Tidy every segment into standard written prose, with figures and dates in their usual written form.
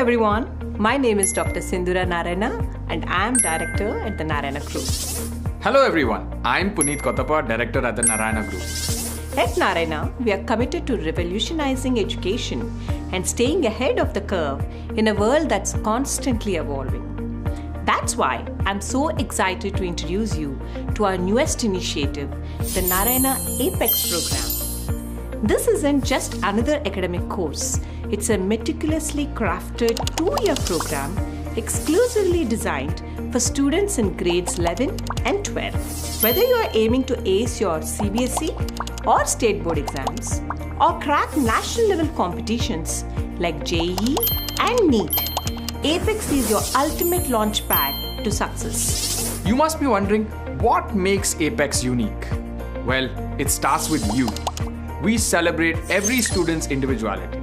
everyone, my name is Dr. Sindhura Narayana and I am Director at the Narayana Group. Hello everyone, I am Puneet Kothapa, Director at the Narayana Group. At Narayana, we are committed to revolutionizing education and staying ahead of the curve in a world that's constantly evolving. That's why I'm so excited to introduce you to our newest initiative, the Narayana Apex Program. This isn't just another academic course. It's a meticulously crafted 2-year program exclusively designed for students in grades 11 and 12. Whether you are aiming to ace your CBSE or state board exams or crack national level competitions like JEE and NEET, Apex is your ultimate launchpad to success. You must be wondering, what makes Apex unique? Well, it starts with you. We celebrate every student's individuality.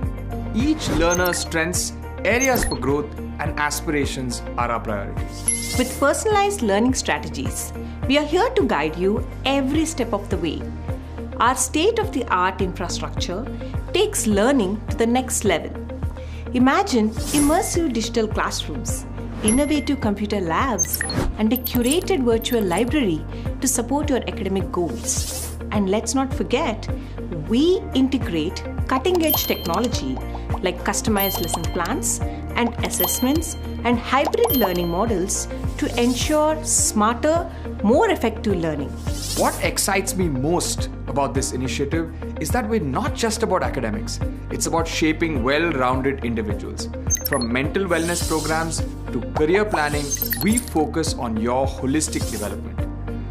Each learner's strengths, areas for growth, and aspirations are our priorities. With personalized learning strategies, we are here to guide you every step of the way. Our state-of-the-art infrastructure takes learning to the next level. Imagine immersive digital classrooms, innovative computer labs, and a curated virtual library to support your academic goals. And let's not forget, we integrate cutting-edge technology like customized lesson plans and assessments and hybrid learning models to ensure smarter, more effective learning. What excites me most about this initiative is that we're not just about academics. It's about shaping well-rounded individuals. From mental wellness programs to career planning, we focus on your holistic development.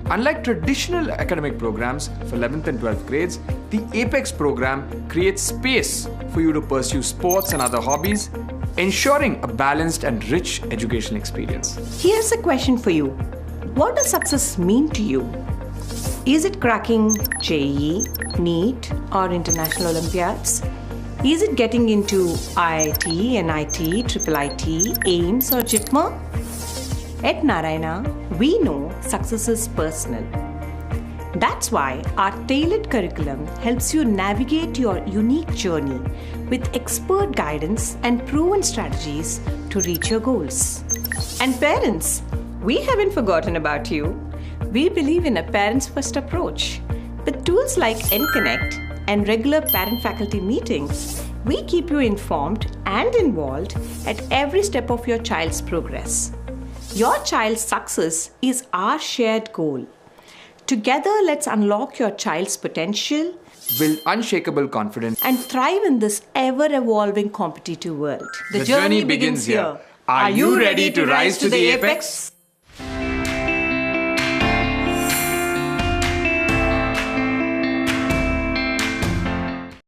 Unlike traditional academic programs for 11th and 12th grades, the Apex program creates space for you to pursue sports and other hobbies, ensuring a balanced and rich educational experience. Here's a question for you. What does success mean to you? Is it cracking JEE, NEET, or international Olympiads? Is it getting into IIT, NIT, IIIT, AIMS, or JIPMER? At Narayana, we know success is personal. That's why our tailored curriculum helps you navigate your unique journey with expert guidance and proven strategies to reach your goals. And parents, we haven't forgotten about you. We believe in a parents-first approach. With tools like NConnect and regular parent-faculty meetings, we keep you informed and involved at every step of your child's progress. Your child's success is our shared goal. Together, let's unlock your child's potential, build unshakable confidence, and thrive in this ever-evolving competitive world. The journey begins here. Are you ready to rise to the apex?